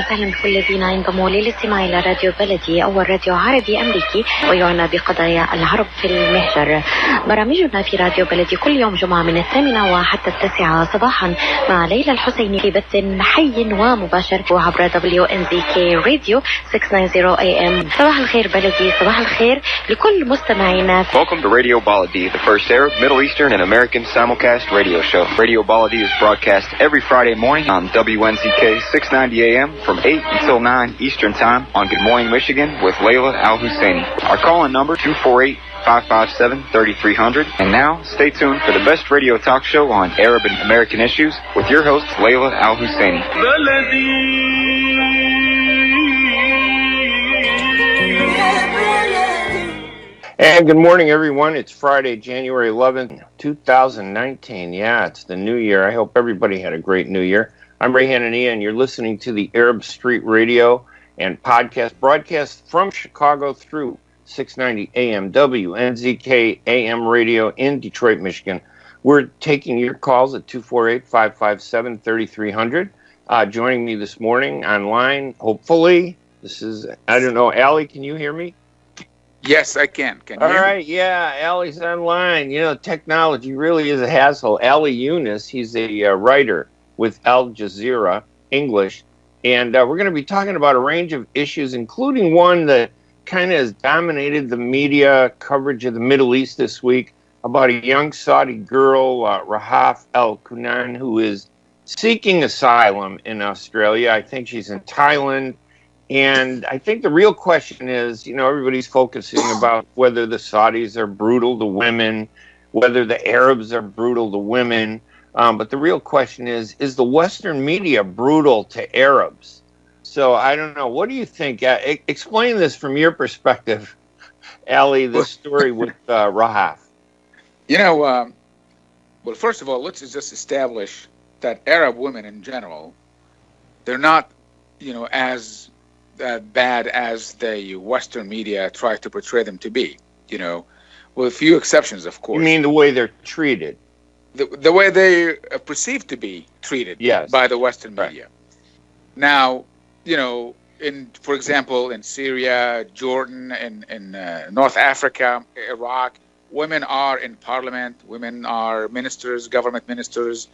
وسهلا بكل الذين ينضموا للاستماع إلى راديو بلدي، أول راديو عربي أمريكي ويعنى بقضايا العرب في المهجر. برامجنا في راديو بلدي كل يوم جمعة من 8 وحتى 9 صباحا مع ليلى الحسيني في بث حي ومباشر وعبر WNZK راديو 690 AM. صباح الخير بلدي، صباح الخير لكل مستمعينا. Welcome to Radio Baladi, the first Arab, Middle Eastern and American simulcast radio show. Radio Baladi is broadcast every Friday morning on WNZK 690 AM from 8 until 9 Eastern Time on Good Morning Michigan with Layla Al-Husseini. Our call-in number 248-557-3300. And now, stay tuned for the best radio talk show on Arab and American issues with your host, Layla Al-Husseini. And good morning, everyone. It's Friday, January 11th, 2019. Yeah, it's the new year. I hope everybody had a great new year. I'm Ray Hanania, and you're listening to the Arab Street Radio and podcast broadcast from Chicago through 690 AM WNZK AM radio in Detroit, Michigan. We're taking your calls at 248-557-3300. Joining me this morning online, hopefully, this is, I don't know, Ali, can you hear me? Yes, I can. Can you hear me? All right, yeah, Ali's online. You know, technology really is a hassle. Ali Younes, he's a writer with Aljazeera, English, and we're going to be talking about a range of issues, including one that kind of has dominated the media coverage of the Middle East this week, about a young Saudi girl, Rahaf al-Qunun, who is seeking asylum in Australia. I think she's in Thailand. And I think the real question is, you know, everybody's focusing about whether the Saudis are brutal to women, whether the Arabs are brutal to women. But the real question is the Western media brutal to Arabs? So I don't know. What do you think? Explain this from your perspective, Ali, this story with Rahaf. You know, well, first of all, let's just establish that Arab women in general, they're not, you know, as bad as the Western media try to portray them to be, you know, with a few exceptions, of course. You mean the way they're treated? The way they are perceived to be treated by the Western media. Right. Now, you know, for example, in Syria, Jordan, in North Africa, Iraq, women are in parliament, women are ministers, government ministers,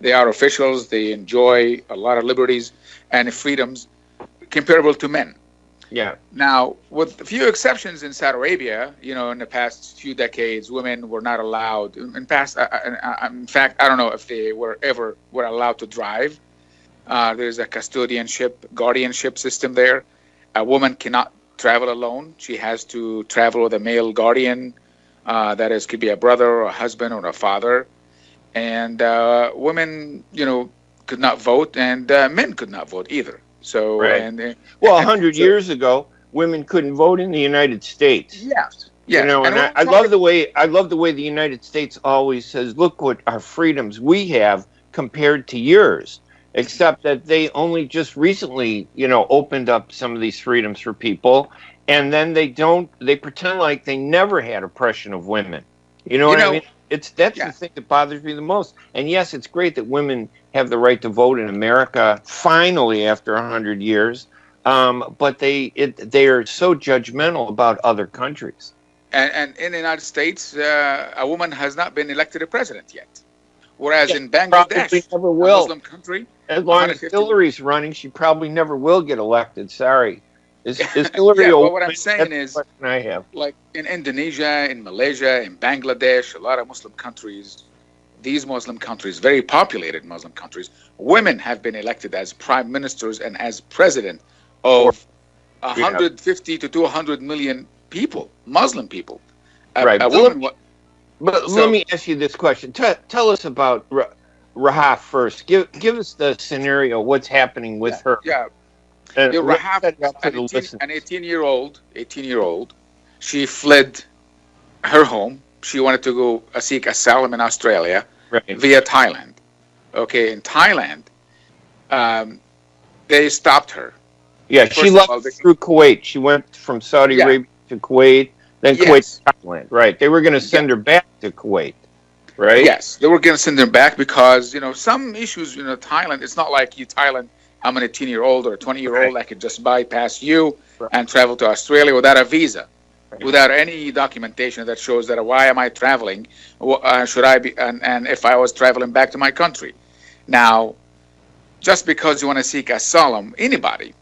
they are officials, they enjoy a lot of liberties and freedoms comparable to men. Yeah. Now, with a few exceptions in Saudi Arabia, you know, in the past few decades, women were not allowed. In fact, I don't know if they were allowed to drive. There's a guardianship system there. A woman cannot travel alone. She has to travel with a male guardian. That is, could be a brother or a husband or a father. And women, you know, could not vote, and men could not vote either. So, right. Well, 100 years ago, women couldn't vote in the United States. Yes. You know, and I love the way the United States always says, look what our freedoms we have compared to yours, except that they only just recently, you know, opened up some of these freedoms for people, and then they pretend like they never had oppression of women. You know what I mean? That's the thing that bothers me the most. And yes, it's great that women have the right to vote in America finally after 100 years, but they are so judgmental about other countries. And in the United States, a woman has not been elected a president yet, whereas in Bangladesh, never will. A Muslim country, as long as Hillary's running, she probably never will get elected. Sorry. Is Hillary but what I'm saying is, I have. Like in Indonesia, in Malaysia, in Bangladesh, a lot of Muslim countries, these Muslim countries, very populated Muslim countries, women have been elected as prime ministers and as president of 150 to 200 million people, Muslim people. Right. Let me ask you this question. Tell us about Rahaf first. Give us the scenario, what's happening with her. Yeah. Rahaf, an 18-year-old, she fled her home. She wanted to go seek asylum in Australia via Thailand. Okay, in Thailand, they stopped her. Yeah, she left through Kuwait. She went from Saudi Arabia to Kuwait, then Kuwait to Thailand. Right. They were going to send her back to Kuwait. Right. Yes, they were going to send her back because some issues. Thailand. It's not like Thailand. I'm an 18-year-old or a 20-year-old. I could just bypass you and travel to Australia without a visa, without any documentation that shows that why am I traveling? Should I be? And if I was traveling back to my country, now, just because you want to seek asylum, anybody,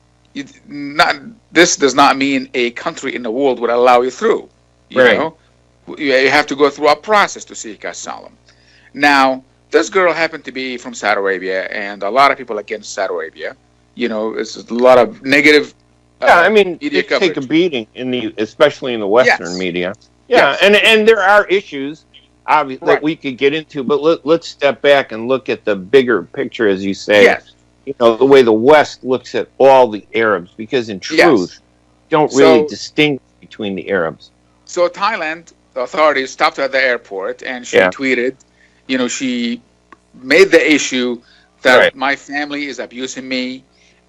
this does not mean a country in the world would allow you through. You know, you have to go through a process to seek asylum. Now, this girl happened to be from Saudi Arabia, and a lot of people against Saudi Arabia. It's a lot of negative. I mean, you take a beating especially in the Western media. Yeah, and there are issues obviously that we could get into, but let's step back and look at the bigger picture, as you say. Yes. The way the West looks at all the Arabs, because in truth, don't really distinguish between the Arabs. So Thailand, the authorities stopped her at the airport, and she tweeted, she made the issue that my family is abusing me.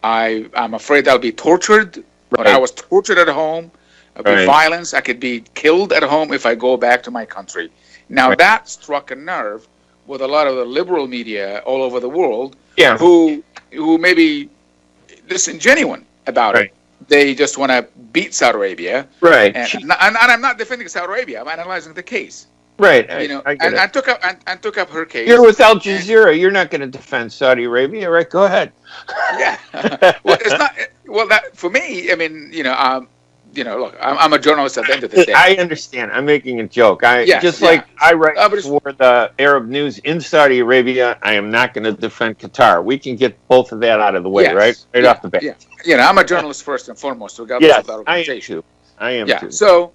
I'm afraid I'll be tortured. When I was tortured at home, there'll be violence. I could be killed at home if I go back to my country. Now that struck a nerve with a lot of the liberal media all over the world, who may be disingenuous about it. They just want to beat Saudi Arabia. Right. And I'm not defending Saudi Arabia. I'm analyzing the case. Right. I took up her case. You're with Aljazeera. You're not going to defend Saudi Arabia, right? Go ahead. Yeah. Well, it's not. Well, that for me. I mean, look, I'm a journalist at the end of the day. I understand. I'm making a joke. Like I write for the Arab News in Saudi Arabia. I am not going to defend Qatar. We can get both of that out of the way, right off the bat. Yeah. I'm a journalist first and foremost, regardless of the organization. I am too. So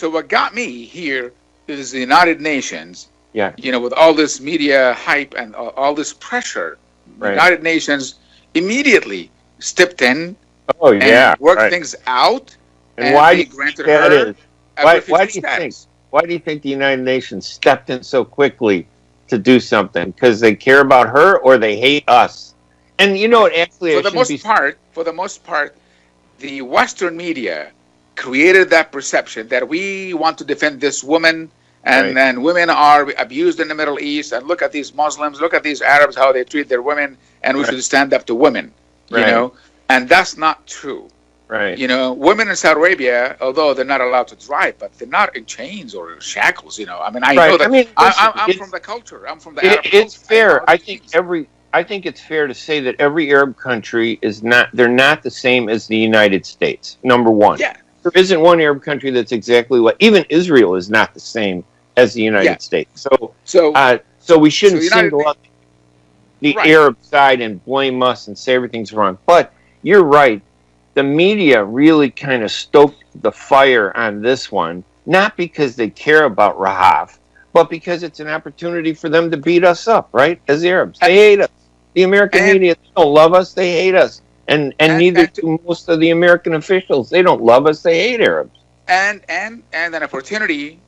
what got me here is the United Nations. Yeah. With all this media hype and all this pressure, the United Nations immediately stepped in. Oh yeah, and worked things out. And why do you think that is? Why do you think the United Nations stepped in so quickly to do something? Because they care about her, or they hate us? And actually, for the most part, the Western media created that perception that we want to defend this woman, and women are abused in the Middle East. And look at these Muslims, look at these Arabs, how they treat their women, and we should stand up to women. And that's not true. Right. Women in Saudi Arabia, although they're not allowed to drive, but they're not in chains or shackles. I mean, I know that. I'm from the culture. I'm from the Arab culture. It's fair. I think it's fair to say that every Arab country they're not the same as the United States. Number one. Yeah. There isn't one Arab country that's exactly even Israel is not the same as the United States. So we shouldn't single out the Arab side and blame us and say everything's wrong. But you're right. The media really kind of stoked the fire on this one, not because they care about Rahaf, but because it's an opportunity for them to beat us up, right? As Arabs. They hate us. The American media, they don't love us, they hate us. And neither do most of the American officials. They don't love us, they hate Arabs. And an opportunity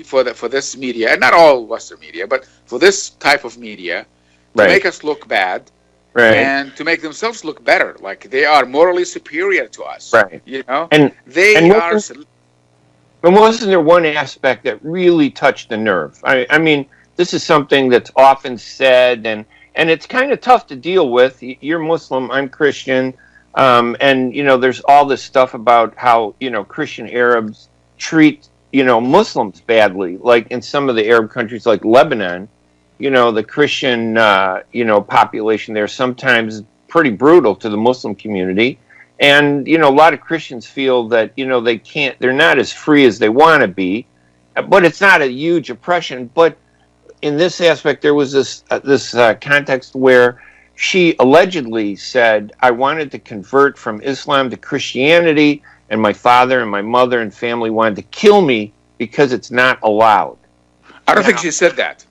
for this media, and not all Western media, but for this type of media, to make us look bad. And to make themselves look better, like they are morally superior to us, And wasn't there one aspect that really touched the nerve? I mean, this is something that's often said, and it's kind of tough to deal with. You're Muslim, I'm Christian, and there's all this stuff about how Christian Arabs treat Muslims badly, like in some of the Arab countries, like Lebanon. The Christian, population there sometimes pretty brutal to the Muslim community. And, a lot of Christians feel that, they're not as free as they want to be, but it's not a huge oppression. But in this aspect, there was this context where she allegedly said, I wanted to convert from Islam to Christianity, and my father and my mother and family wanted to kill me because it's not allowed. I don't think she said that.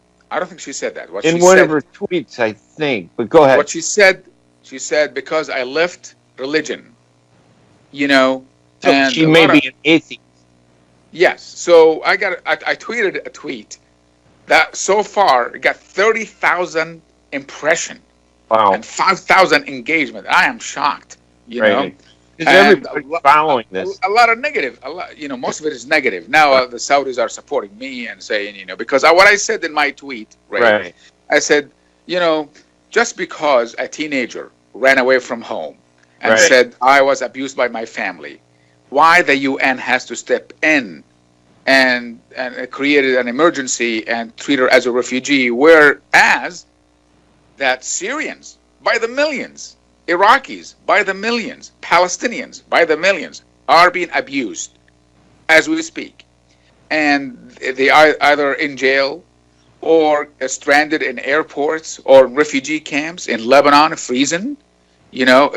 What in one of her tweets, I think. But go ahead. What she said, because I left religion, So she may be an atheist. Yes. So I tweeted a tweet that so far got 30,000 impressions. Wow. and 5,000 engagement. I am shocked, you know. Because everybody's following this. A lot of negative. Most of it is negative. Now the Saudis are supporting me and saying, because what I said in my tweet, right? I said, just because a teenager ran away from home and said I was abused by my family, why the UN has to step in and created an emergency and treat her as a refugee, whereas that Syrians by the millions, Iraqis by the millions, Palestinians by the millions are being abused as we speak, and they are either in jail or stranded in airports or refugee camps in Lebanon, freezing.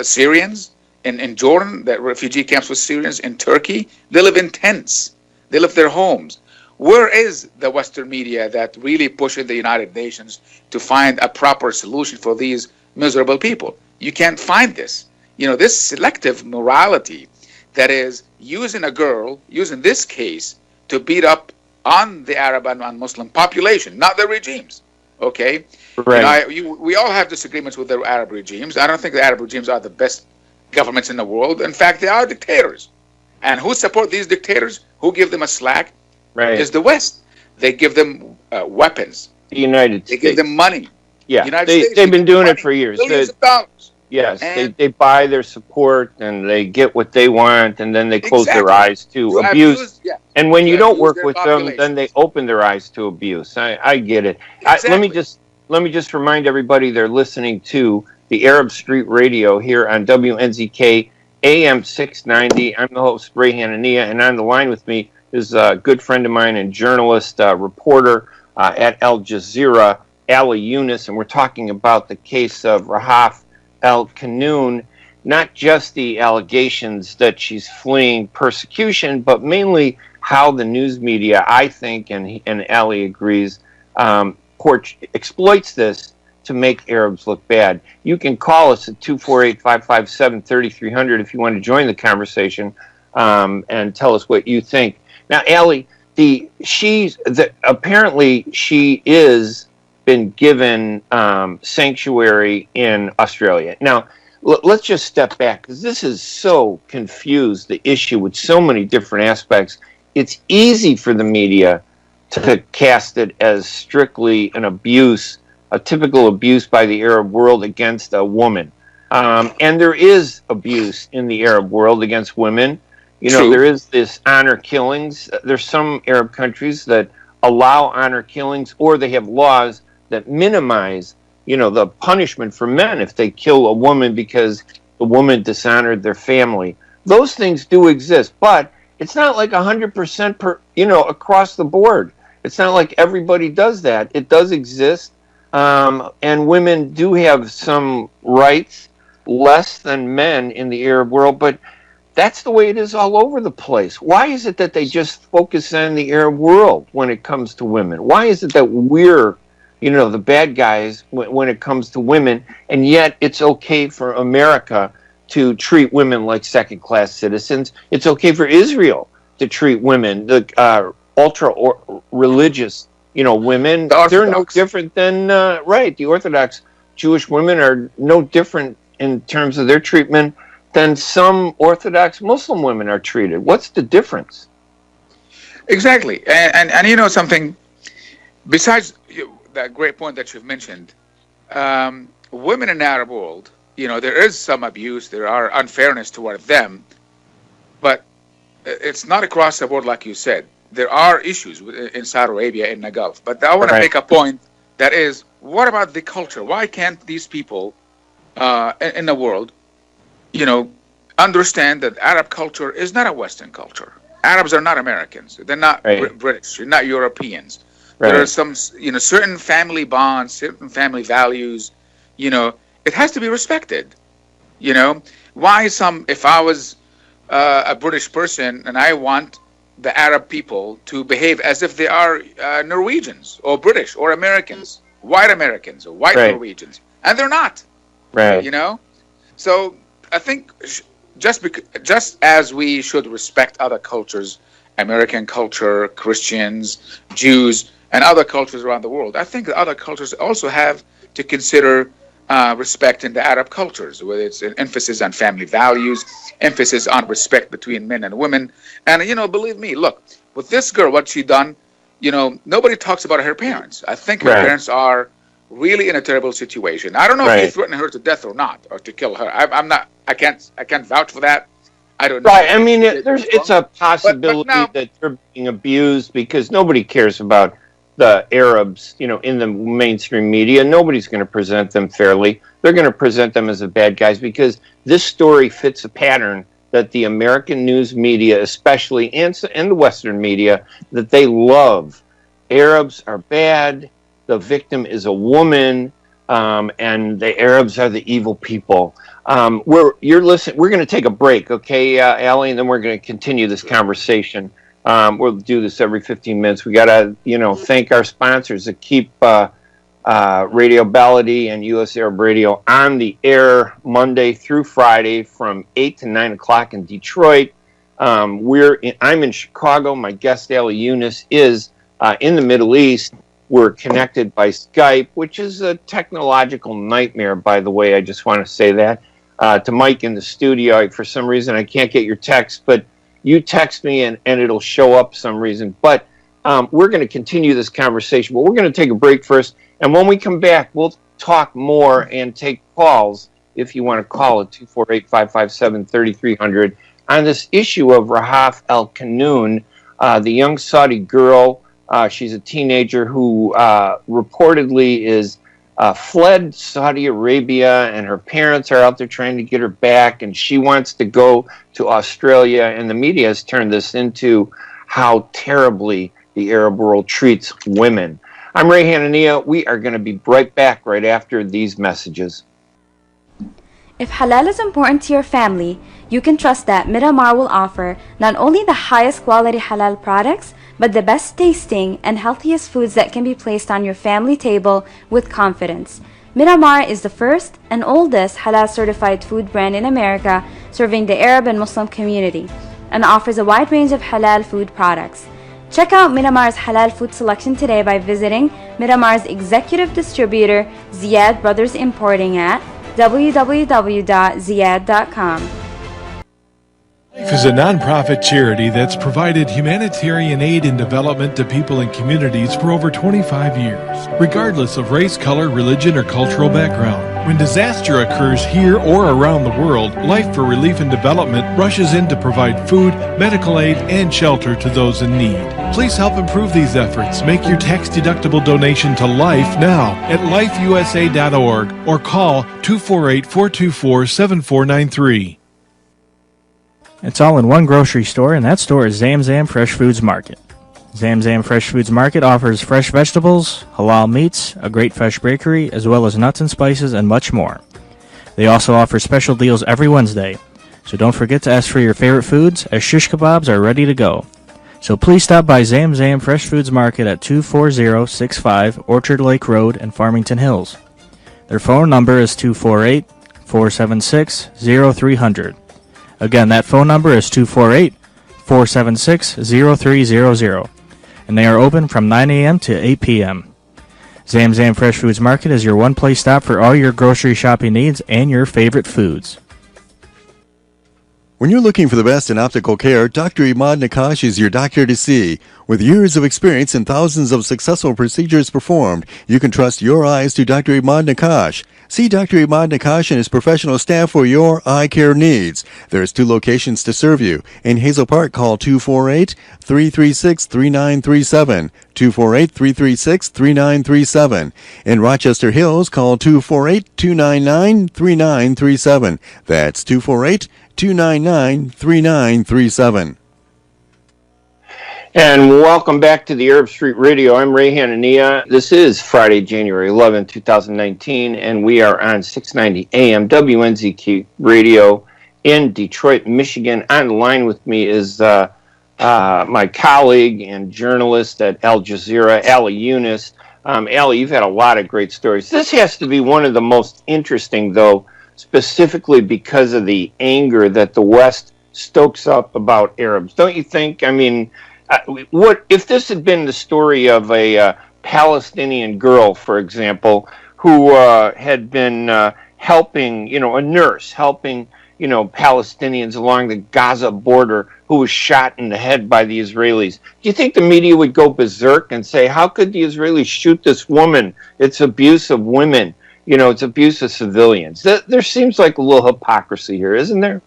Syrians in Jordan, that refugee camps with Syrians in Turkey, they live in tents. They left their homes. Where is the Western media that really pushes the United Nations to find a proper solution for these miserable people? You can't find this. This selective morality that is using a girl, using this case to beat up on the Arab and Muslim population, not the regimes. Okay? Right. We all have disagreements with the Arab regimes. I don't think the Arab regimes are the best governments in the world. In fact, they are dictators. And who support these dictators? Who give them a slack? Is the West. They give them weapons. The United States. They give them money. Yeah, they've been doing it for years. Billions of dollars. Yes, they buy their support and they get what they want, and then they close their eyes to abuse. And when you don't work with them, then they open their eyes to abuse. I get it. Exactly. Let me just remind everybody they're listening to the Arab Street Radio here on WNZK AM 690. I'm the host, Ray Hanania, and on the line with me is a good friend of mine and journalist, reporter at Aljazeera, Ali Younes, and we're talking about the case of Rahaf al-Qunun, not just the allegations that she's fleeing persecution, but mainly how the news media, I think, and Ali agrees, exploits this to make Arabs look bad. You can call us at 248-557-3300 if you want to join the conversation and tell us what you think. Now, Ali, apparently she is been given sanctuary in Australia. Now, let's just step back, because this is so confused, the issue with so many different aspects. It's easy for the media to cast it as strictly an abuse, a typical abuse by the Arab world against a woman. And there is abuse in the Arab world against women. There is this honor killings. There's some Arab countries that allow honor killings, or they have laws that minimize, the punishment for men if they kill a woman because the woman dishonored their family. Those things do exist, but it's not like 100% across the board. It's not like everybody does that. It does exist, and women do have some rights, less than men in the Arab world, but that's the way it is all over the place. Why is it that they just focus on the Arab world when it comes to women? Why is it that we're the bad guys when it comes to women, and yet it's okay for America to treat women like second-class citizens? It's okay for Israel to treat women, the ultra-religious, women. They're no different than, the Orthodox Jewish women are no different in terms of their treatment than some Orthodox Muslim women are treated. What's the difference? Exactly. And something, besides that great point that you've mentioned, women in the Arab world, there is some abuse, there are unfairness toward them, but it's not across the board like you said. There are issues in Saudi Arabia, in the Gulf. But I want to make a point that is, what about the culture? Why can't these people in the world, understand that Arab culture is not a Western culture? Arabs are not Americans. They're not British. They're not Europeans. There are some, certain family bonds, certain family values, it has to be respected. Why if I was a British person and I want the Arab people to behave as if they are Norwegians or British or Americans, white Americans or white Norwegians, and they're not, So I think just as we should respect other cultures, American culture, Christians, Jews, and other cultures around the world, I think the other cultures also have to consider respect in the Arab cultures, whether it's an emphasis on family values, emphasis on respect between men and women. And, believe me, look, with this girl, what she done, nobody talks about her parents. I think her parents are really in a terrible situation. I don't know if he threatened her to death or not, or to kill her. I can't vouch for that. I don't know. Right. I mean, it's a possibility that they're being abused because nobody cares about the Arabs, in the mainstream media. Nobody's going to present them fairly. They're going to present them as the bad guys because this story fits a pattern that the American news media, especially, and the Western media, that they love. Arabs are bad. The victim is a woman, and the Arabs are the evil people. We're going to take a break, okay, Ali, and then we're going to continue this conversation. We'll do this every 15 minutes. We got to, thank our sponsors that keep Radio Baladi and US Arab Radio on the air Monday through Friday from 8 to 9 o'clock in Detroit. I'm in Chicago. My guest, Ali Younes, is in the Middle East. We're connected by Skype, which is a technological nightmare, by the way. I just want to say that. To Mike in the studio, for some reason, I can't get your text, but you text me and it'll show up some reason. But we're going to continue this conversation. But we're going to take a break first. And when we come back, we'll talk more and take calls, if you want to call at 248-557-3300, on this issue of Rahaf al-Qunun, the young Saudi girl. She's a teenager who reportedly is fled Saudi Arabia, and her parents are out there trying to get her back, and she wants to go to Australia, and the media has turned this into how terribly the Arab world treats women. I'm Ray Hanania. We are going to be right back right after these messages. If halal is important to your family, you can trust that Miramar will offer not only the highest quality halal products, but the best tasting and healthiest foods that can be placed on your family table with confidence. Miramar is the first and oldest halal certified food brand in America, serving the Arab and Muslim community, and offers a wide range of halal food products. Check out Miramar's halal food selection today by visiting Miramar's executive distributor, Ziyad Brothers Importing, at www.ziyad.com. Life is a nonprofit charity that's provided humanitarian aid and development to people and communities for over 25 years, regardless of race, color, religion, or cultural background. When disaster occurs here or around the world, Life for Relief and Development rushes in to provide food, medical aid, and shelter to those in need. Please help improve these efforts. Make your tax-deductible donation to Life now at lifeusa.org or call 248-424-7493. It's all in one grocery store, and that store is Zamzam Fresh Foods Market. Zamzam Fresh Foods Market offers fresh vegetables, halal meats, a great fresh bakery, as well as nuts and spices and much more. They also offer special deals every Wednesday, so don't forget to ask for your favorite foods, as shish kebabs are ready to go. So please stop by Zamzam Fresh Foods Market at 24065 Orchard Lake Road in Farmington Hills. Their phone number is 248-476-0300. Again, that phone number is 248-476-0300. And they are open from 9 a.m. to 8 p.m. Zamzam Fresh Foods Market is your one-place stop for all your grocery shopping needs and your favorite foods. When you're looking for the best in optical care, Dr. Imad Nakash is your doctor to see. With years of experience and thousands of successful procedures performed, you can trust your eyes to Dr. Imad Nakash. See Dr. Imad Nakash and his professional staff for your eye care needs. There's 2 locations to serve you. In Hazel Park, call 248-336-3937. 248-336-3937. In Rochester Hills, call 248-299-3937. That's 248-299-3937. And welcome back to the Arab Street Radio. I'm Ray Hanania. This is Friday, January 11, 2019, and we are on 690 AM WNZK Radio in Detroit, Michigan. On the line with me is my colleague and journalist at Aljazeera, Ali Younes. Ali, you've had a lot of great stories. This has to be one of the most interesting, though, specifically because of the anger that the West stokes up about Arabs. Don't you think? I mean, what if this had been the story of a Palestinian girl, for example, who had been helping, a nurse helping, Palestinians along the Gaza border who was shot in the head by the Israelis. Do you think the media would go berserk and say, how could the Israelis shoot this woman? It's abuse of women. It's abuse of civilians. There seems like a little hypocrisy here, isn't there?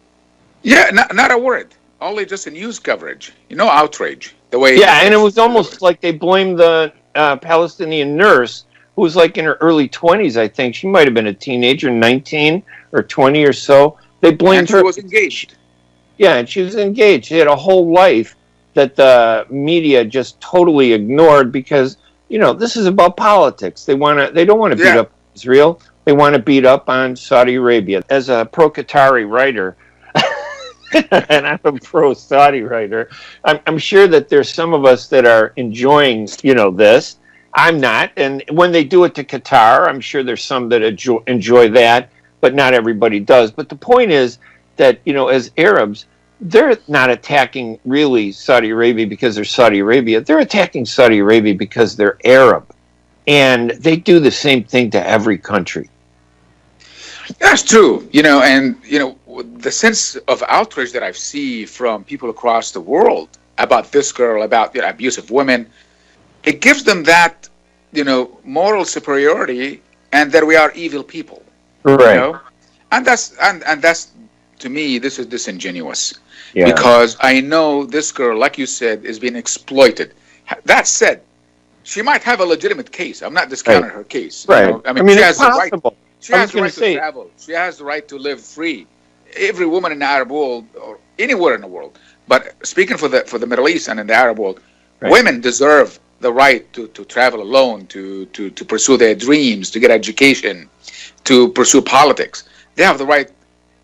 Yeah, not a word. Only just a news coverage. Outrage. The way. Yeah, and it was almost like they blamed the Palestinian nurse who was like in her early 20s, I think. She might have been a teenager, 19 or 20 or so. They blamed her. She was engaged. Yeah, and she was engaged. She had a whole life that the media just totally ignored because, this is about politics. They don't want to beat up Israel. They want to beat up on Saudi Arabia. As a pro-Qatari writer, and I'm a pro-Saudi writer, I'm sure that there's some of us that are enjoying, this. I'm not. And when they do it to Qatar, I'm sure there's some that enjoy that, but not everybody does. But the point is that, as Arabs, they're not attacking really Saudi Arabia because they're Saudi Arabia. They're attacking Saudi Arabia because they're Arab. And they do the same thing to every country. That's true. The sense of outrage that I see from people across the world about this girl, about abuse of women, it gives them that, moral superiority and that we are evil people. Right. And that's to me, this is disingenuous. Yeah. Because I know this girl, like you said, is being exploited. That said, she might have a legitimate case. I'm not discounting her case. Right. She has possible. She has the right to travel. She has the right to live free. Every woman in the Arab world or anywhere in the world. But speaking for the Middle East and in the Arab world, women deserve the right to travel alone, to pursue their dreams, to get education, to pursue politics. They have the right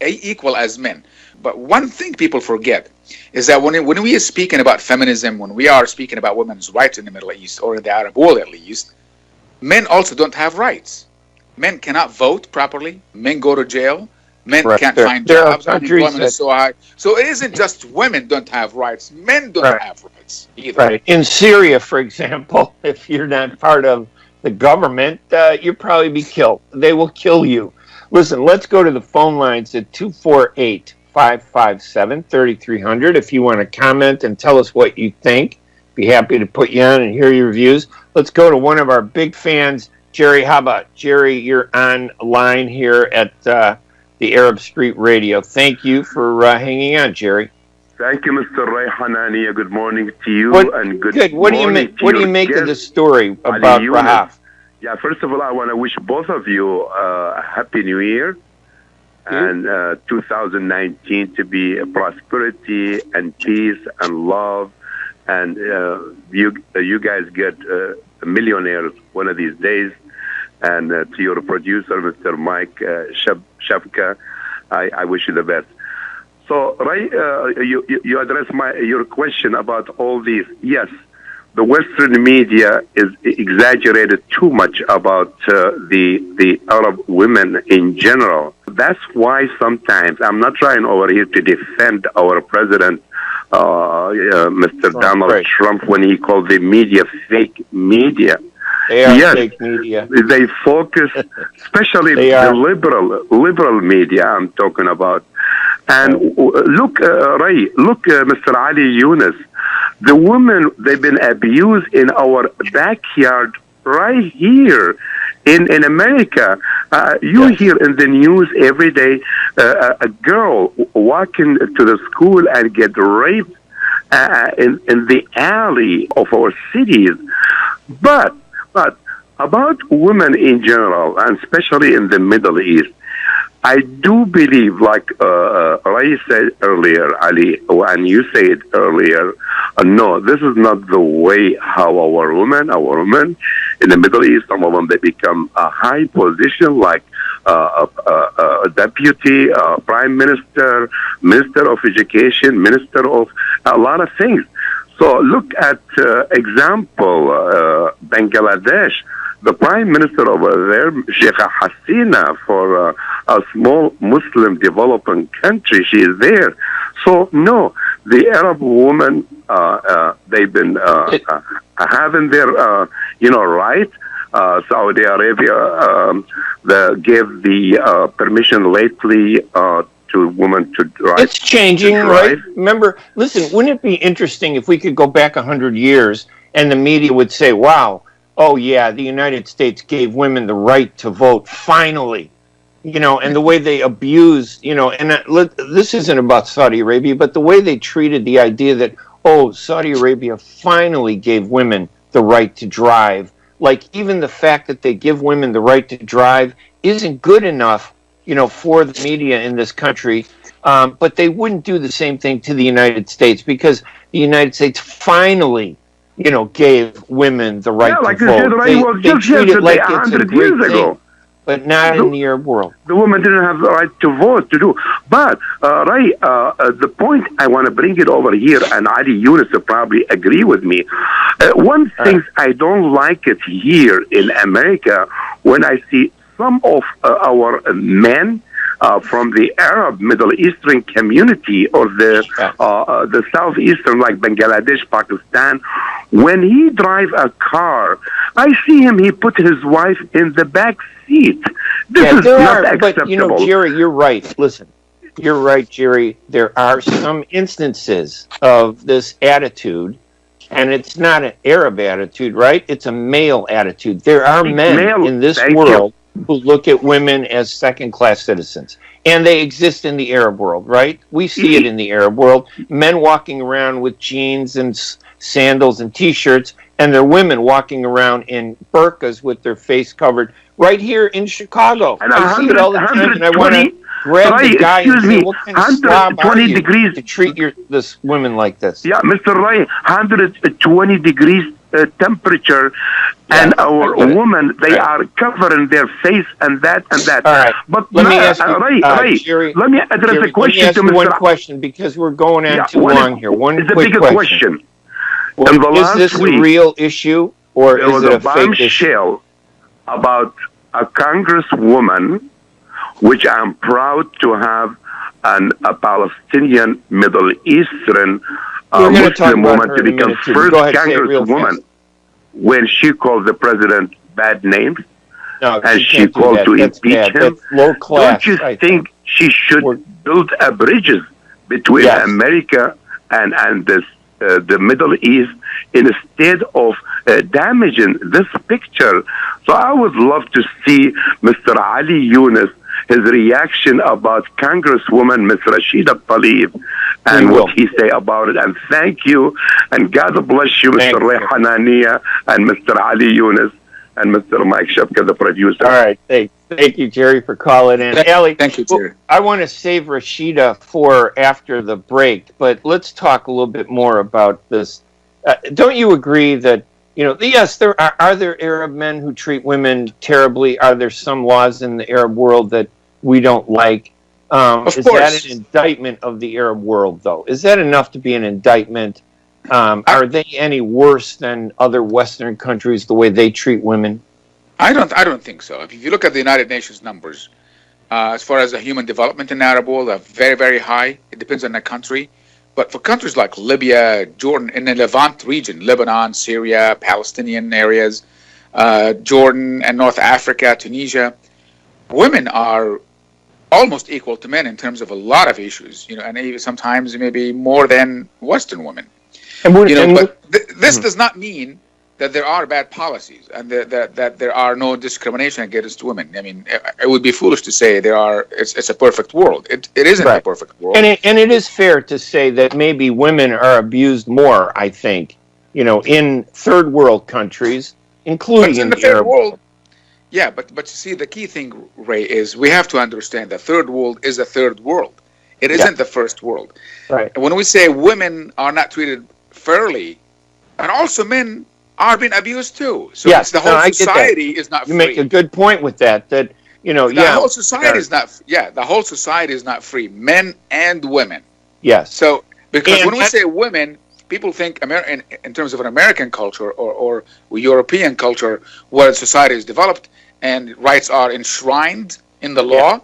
equal as men. But one thing people forget is that when we are speaking about feminism, when we are speaking about women's rights in the Middle East, or in the Arab world at least, men also don't have rights. Men cannot vote properly. Men go to jail. Men can't find jobs. Unemployment is so high. So it isn't just women don't have rights. Men don't have rights either. Right. In Syria, for example, if you're not part of the government, you'll probably be killed. They will kill you. Listen, let's go to the phone lines at 248-557-3300. If you want to comment and tell us what you think, be happy to put you on and hear your views. Let's go to one of our big fans, Jerry. How about Jerry? You're on line here at the Arab Street Radio. Thank you for hanging on, Jerry. Thank you, Mr. Ray Hanania. Good morning to you, and good What do you make of this story about Rahaf? Yeah, first of all, I want to wish both of you a Happy New Year, and 2019 to be prosperity and peace and love, and you guys get millionaires one of these days. And to your producer, Mr. Mike Shafka, I wish you the best. So, Ray, you address your question about all these. Yes, the Western media is exaggerated too much about the Arab women in general. That's why sometimes I'm not trying over here to defend our president, Mr. Donald Trump, when he called the media fake media. They are fake media. They focus, especially the liberal media I'm talking about. And look, Ray, Mr. Ali Younes, the women, they've been abused in our backyard right here in America. You hear in the news every day a girl walking to the school and get raped in the alley of our cities. But about women in general, and especially in the Middle East, I do believe, like Ray said earlier, Ali, and you said earlier, no, this is not the way how our women in the Middle East, some of them, they become a high position, like a deputy, prime minister, minister of education, minister of a lot of things. So look at example, Bangladesh. The prime minister over there, Sheikh Hasina, for a small Muslim developing country, she is there. So no, the Arab women, they've been having their, right. Saudi Arabia gave the permission lately to women to drive. It's changing, right? Remember, listen, wouldn't it be interesting if we could go back 100 years and the media would say, wow, oh yeah, the United States gave women the right to vote, finally. You know, and the way they abused, you know, and this isn't about Saudi Arabia, but the way they treated the idea that, oh, Saudi Arabia finally gave women the right to drive. Like, even the fact that they give women the right to drive isn't good enough, you know, for the media in this country. But they wouldn't do the same thing to the United States because the United States finally, you know, gave women the right to vote. They treat it like it's a great thing, but not in the Arab world. The women didn't have the right to vote to do. But, Ray, the point I want to bring it over here, and Ali Younes will probably agree with me. One thing I don't like it here in America when I see some of our men from the Arab Middle Eastern community or the Southeastern, like Bangladesh, Pakistan, when he drive a car, I see him, he put his wife in the back seat. This is not acceptable. But, you know, Jerry, you're right. Listen, you're right, Jerry. There are some instances of this attitude, and it's not an Arab attitude, right? It's a male attitude. There are men in this world who look at women as second-class citizens. And they exist in the Arab world, right? We see it in the Arab world. Men walking around with jeans and sandals and T-shirts, and there are women walking around in burqas with their face covered right here in Chicago. And I see it all the time, and I want to grab the guy and say, what kind of slob are you to treat this women like this? Yeah, Mr. Ray, 120 degrees temperature, and our women, they are covering their face and that and that. All right. But let me ask you, Ray, Jerry, let me address a question let me ask to you Mr. one question because we're going on too long here. It's a bigger question. Well, is this a real issue or is it a fake issue? About a congresswoman, which I'm proud to have a Palestinian Middle Eastern Muslim woman to become first congresswoman when she called the president bad names and she called to impeach him. Don't you think she should build bridges between America and the Middle East instead of damaging this picture? So I would love to see Mr. Ali Younes, his reaction about Congresswoman Ms. Rashida Tlaib and what he say about it. And thank you, and God bless you, Mr. Ray Hanania and Mr. Ali Younes and Mr. Mike Shepka, the producer. All right, thank you, Jerry, for calling in. Ali, thank you, Jerry. I want to save Rashida for after the break, but let's talk a little bit more about this. Don't you agree that, you know, yes, are there Arab men who treat women terribly? Are there some laws in the Arab world that we don't like? Is that an indictment of the Arab world, though? Is that enough to be an indictment? Are they any worse than other Western countries, the way they treat women? I don't think so. If you look at the United Nations numbers, as far as the human development in the Arab world, are very, very high. It depends on the country. But for countries like Libya, Jordan, in the Levant region, Lebanon, Syria, Palestinian areas, Jordan and North Africa, Tunisia, women are almost equal to men in terms of a lot of issues, you know, and even sometimes maybe more than Western women. This does not mean that there are bad policies and that there are no discrimination against women. I mean, it would be foolish to say it's a perfect world. It isn't a perfect world. And it is fair to say that maybe women are abused more, I think, you know, in third world countries, including in the third world. Yeah, but you see, the key thing, Ray, is we have to understand that third world is the third world. It isn't the first world. Right. And when we say women are not treated fairly, and also men are being abused too. So it's the whole society is not free. You make a good point with that. That, you know, the whole society is not. Yeah, the whole society is not free, men and women. Yes. So because when we say women, people think in terms of an American culture or European culture, where society is developed and rights are enshrined in the law.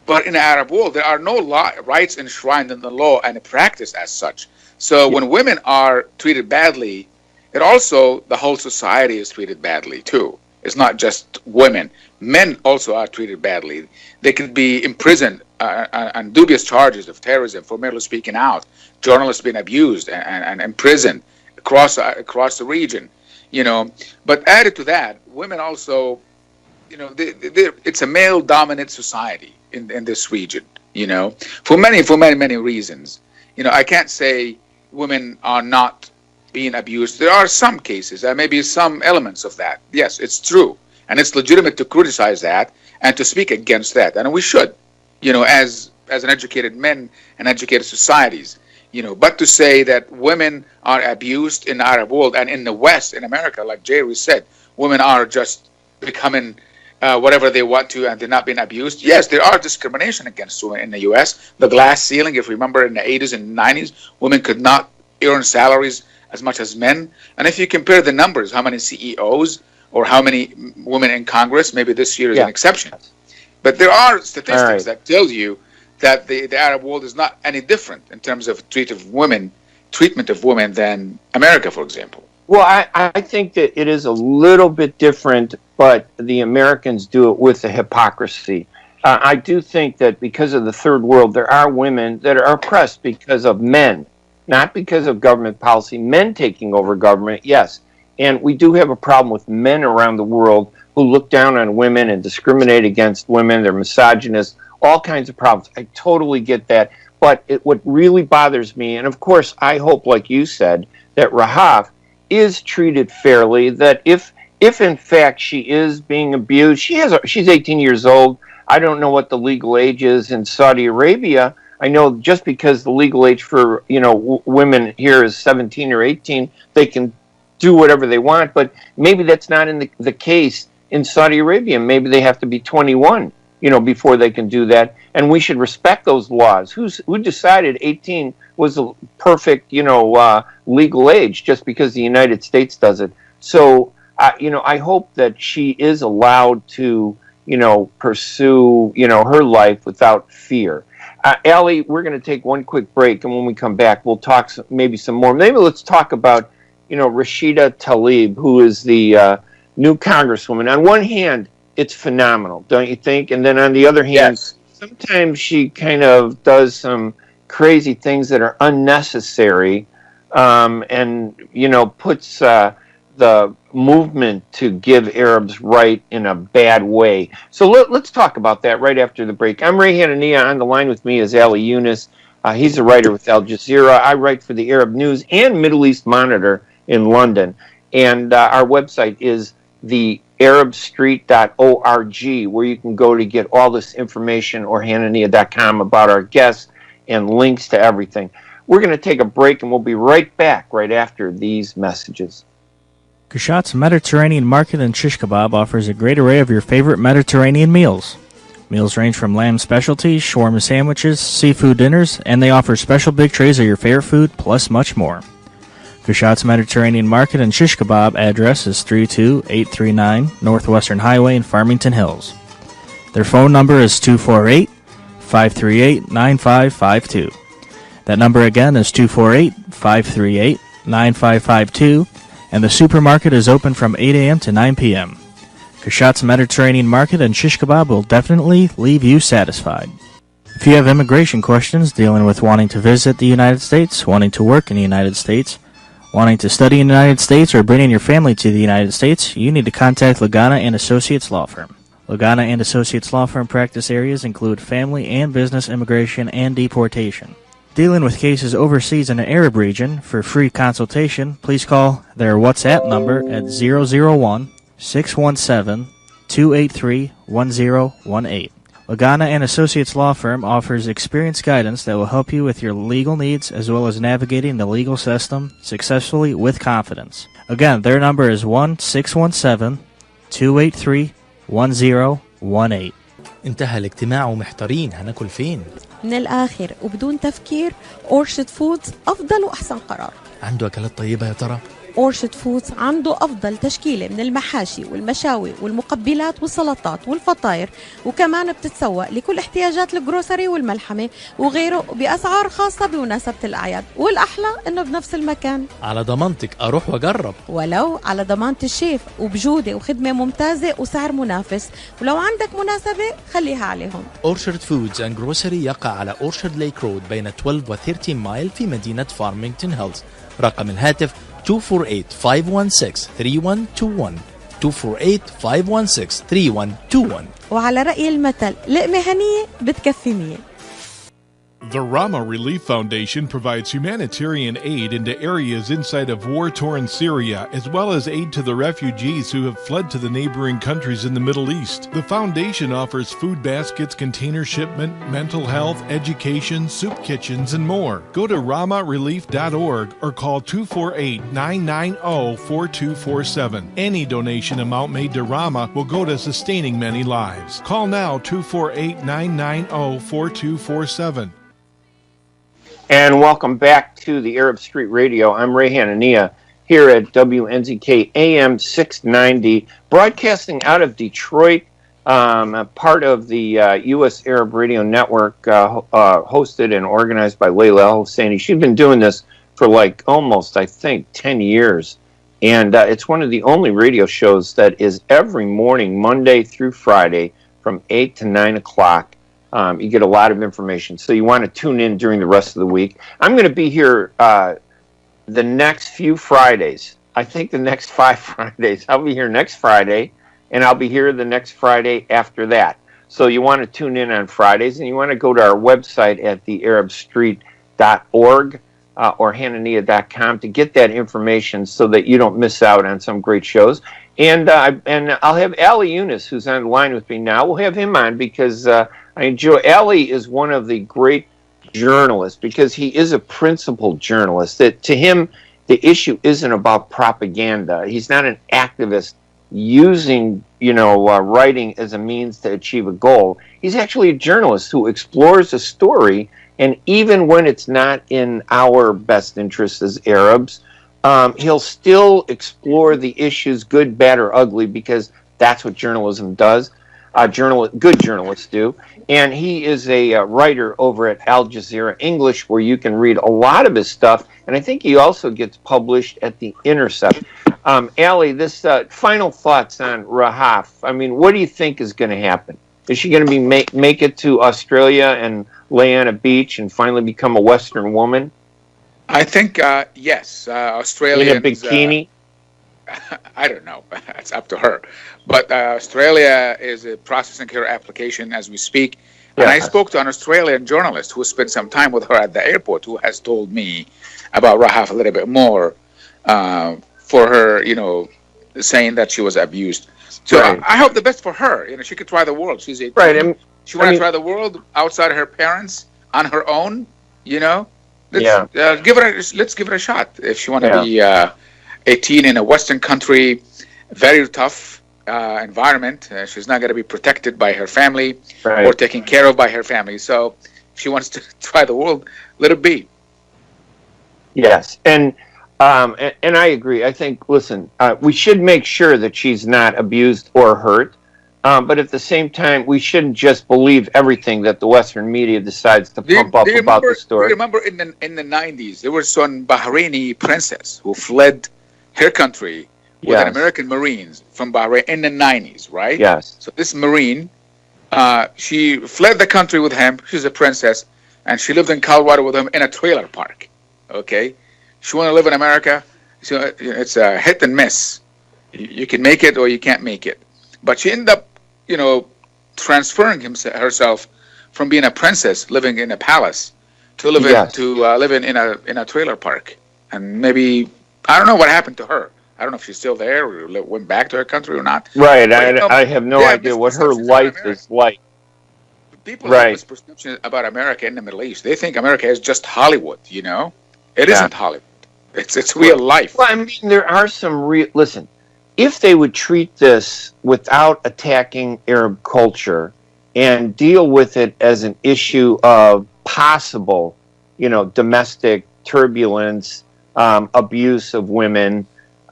But in the Arab world, there are no rights enshrined in the law and practiced as such. So when women are treated badly, it also, the whole society is treated badly too. It's not just women. Men also are treated badly. They could be imprisoned on dubious charges of terrorism for merely speaking out. Journalists being abused and imprisoned across the region, But added to that, women also, it's a male-dominant society in this region, for many reasons. I can't say women are not being abused. There are some cases, there may be some elements of that. Yes, it's true. And it's legitimate to criticize that and to speak against that. And we should, as an educated men and educated societies, But to say that women are abused in the Arab world and in the West, in America, like Jerry said, women are just becoming whatever they want to and they're not being abused. Yes, there are discrimination against women in the U.S. The glass ceiling, if you remember in the 80s and 90s, women could not earn salaries as much as men. And if you compare the numbers, how many CEOs or how many women in Congress, maybe this year is an exception. But there are statistics that tell you that the Arab world is not any different in terms of treatment of women than America, for example. Well, I think that it is a little bit different, but the Americans do it with the hypocrisy. I do think that because of the third world, there are women that are oppressed because of men, not because of government policy. Men taking over government, yes. And we do have a problem with men around the world who look down on women and discriminate against women. They're misogynist, all kinds of problems. I totally get that. But what really bothers me, and of course I hope, like you said, that Rahaf is treated fairly, that if in fact she is being abused, she's 18 years old. I don't know what the legal age is in Saudi Arabia. I know just because the legal age for women here is 17 or 18, they can do whatever they want, but maybe that's not in the case in Saudi Arabia. Maybe they have to be 21, before they can do that, and we should respect those laws. Who decided 18 was a perfect, legal age just because the United States does it? So, I hope that she is allowed to, pursue, her life without fear. Ali, we're going to take one quick break, and when we come back, we'll talk maybe some more. Maybe let's talk about Rashida Tlaib, who is the new congresswoman. On one hand, it's phenomenal, don't you think? And then on the other hand, sometimes she kind of does some crazy things that are unnecessary, and puts the movement to give Arabs right in a bad way. So let's talk about that right after the break. I'm Ray Hanania. On the line with me is Ali Younes. He's a writer with Aljazeera. I write for the Arab News and Middle East Monitor in London. And our website is thearabstreet.org, where you can go to get all this information, or hanania.com about our guests and links to everything. We're going to take a break, and we'll be right back right after these messages. Kushat's Mediterranean Market in Shish Kebab offers a great array of your favorite Mediterranean meals. Meals range from lamb specialties, shawarma sandwiches, seafood dinners, and they offer special big trays of your favorite food, plus much more. Kushat's Mediterranean Market and Shish Kebab address is 32839 Northwestern Highway in Farmington Hills. Their phone number is 248-538-9552. That number again is 248-538-9552, and the supermarket is open from 8 a.m. to 9 p.m. Kushat's Mediterranean Market and Shish Kebab will definitely leave you satisfied. If you have immigration questions dealing with wanting to visit the United States, wanting to work in the United States, wanting to study in the United States, or bringing your family to the United States, you need to contact Lagana and Associates Law Firm. Lagana and Associates Law Firm practice areas include family and business immigration and deportation. Dealing with cases overseas in the Arab region, for free consultation, please call their WhatsApp number at 001-617-283-1018. Lagana and Associates Law Firm offers experienced guidance that will help you with your legal needs as well as navigating the legal system successfully with confidence. Again, their number is 1-617-283-1018. انتهى الاجتماع ومحتارين هناكل فين؟ من الآخر وبدون تفكير أورشة فودز أفضل وأحسن قرار. عنده أكلات طيبة يا ترى؟ أورشد فودز عنده أفضل تشكيلة من المحاشي والمشاوي والمقبلات والسلطات والفطاير، وكمان بتتسوق لكل احتياجات الجروسري والملحمة وغيره بأسعار خاصة بمناسبة الأعياد، والأحلى إنه بنفس المكان. على ضمانتك أروح وأجرب، ولو على ضمانة الشيف، وبجودة وخدمة ممتازة وسعر منافس، ولو عندك مناسبة خليها عليهم. أورشارد فودز أند جروسري يقع على أورشارد ليك رود بين 12 و 13 مايل في مدينة فارمينغتون هيلز. رقم الهاتف 248-516-3121 248-516-3121. وعلى رأي المثل لقمة هنية بتكفي 100. The Rama Relief Foundation provides humanitarian aid into areas inside of war-torn Syria, as well as aid to the refugees who have fled to the neighboring countries in the Middle East. The foundation offers food baskets, container shipment, mental health, education, soup kitchens, and more. Go to ramarelief.org or call 248-990-4247. Any donation amount made to Rama will go to sustaining many lives. Call now 248-990-4247. And welcome back to the Arab Street Radio. I'm Ray Hanania here at WNZK AM 690, broadcasting out of Detroit, part of the U.S. Arab Radio Network, hosted and organized by Layla Al-Husseini. She's been doing this for like almost, I think, 10 years. And it's one of the only radio shows that is every morning, Monday through Friday, from 8 to 9 o'clock. You get a lot of information, so you want to tune in during the rest of the week. I'm going to be here the next few Fridays. I think the next 5 Fridays. I'll be here next Friday, and I'll be here the next Friday after that. So you want to tune in on Fridays, and you want to go to our website at thearabstreet.org or hanania.com to get that information so that you don't miss out on some great shows. And I'll have Ali Younes, who's on the line with me now. We'll have him on because I enjoy. Ali is one of the great journalists because he is a principled journalist. That to him, the issue isn't about propaganda. He's not an activist using, writing as a means to achieve a goal. He's actually a journalist who explores a story, and even when it's not in our best interests as Arabs, he'll still explore the issues, good, bad, or ugly, because that's what journalism does. Good journalists do. And he is a writer over at Aljazeera English, where you can read a lot of his stuff. And I think he also gets published at The Intercept. Ali, this final thoughts on Rahaf. I mean, what do you think is going to happen? Is she going to be make it to Australia and lay on a beach and finally become a Western woman? I think, yes. Australians... In a bikini? I don't know. It's up to her. But Australia is processing her application as we speak. And I spoke to an Australian journalist who spent some time with her at the airport, who has told me about Rahaf a little bit more for her, saying that she was abused. So I hope the best for her. She could try the world. She's 18. Right. She wants to try the world outside her parents on her own. Let's give it a shot. If she wants to be 18 in a Western country, very tough environment. She's not going to be protected by her family or taken care of by her family. So if she wants to try the world, let it be. Yes, and I agree. I think, listen, we should make sure that she's not abused or hurt. But at the same time, we shouldn't just believe everything that the Western media decides to pump up about the story. Do you remember in the 90s, there was some Bahraini princess who fled her country with an American Marines from Bahrain in the 90s, right? Yes. So this Marine, she fled the country with him. She's a princess, and she lived in Colorado with him in a trailer park. Okay? She wanted to live in America. So it's a hit and miss. You can make it or you can't make it. But she ended up, transferring herself from being a princess living in a palace to living in a trailer park. And maybe, I don't know what happened to her. I don't know if she's still there or went back to her country or not. Right. I have no idea what her life is like. People have this perception about America in the Middle East. They think America is just Hollywood, It isn't Hollywood. It's real life. Well, I mean, there are some listen, if they would treat this without attacking Arab culture and deal with it as an issue of possible, domestic turbulence, abuse of women,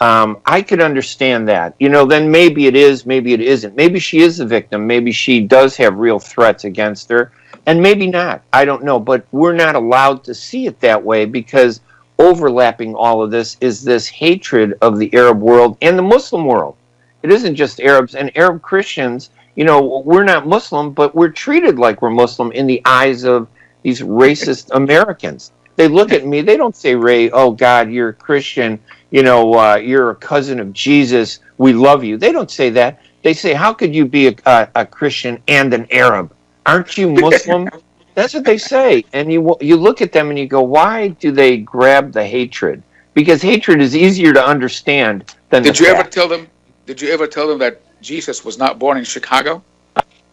I could understand that. Then maybe it is, maybe it isn't. Maybe she is the victim. Maybe she does have real threats against her, and maybe not. I don't know, but we're not allowed to see it that way because overlapping all of this is this hatred of the Arab world and the Muslim world. It isn't just Arabs and Arab Christians. We're not Muslim, but we're treated like we're Muslim in the eyes of these racist Americans. They look at me, they don't say, Ray, oh God, you're a Christian, you're a cousin of Jesus, we love you. They don't say that. They say, how could you be a Christian and an Arab? Aren't you Muslim? That's what they say. And you look at them and you go, why do they grab the hatred? Because hatred is easier to understand than Did you ever tell them that Jesus was not born in Chicago?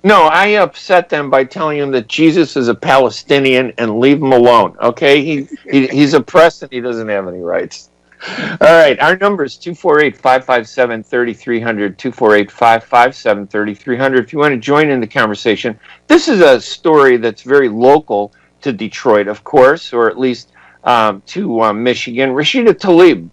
No, I upset them by telling them that Jesus is a Palestinian and leave him alone. Okay, he's oppressed and he doesn't have any rights. All right, our number is 248-557-3300, 248-557-3300. If you want to join in the conversation, this is a story that's very local to Detroit, of course, or at least to Michigan. Rashida Tlaib,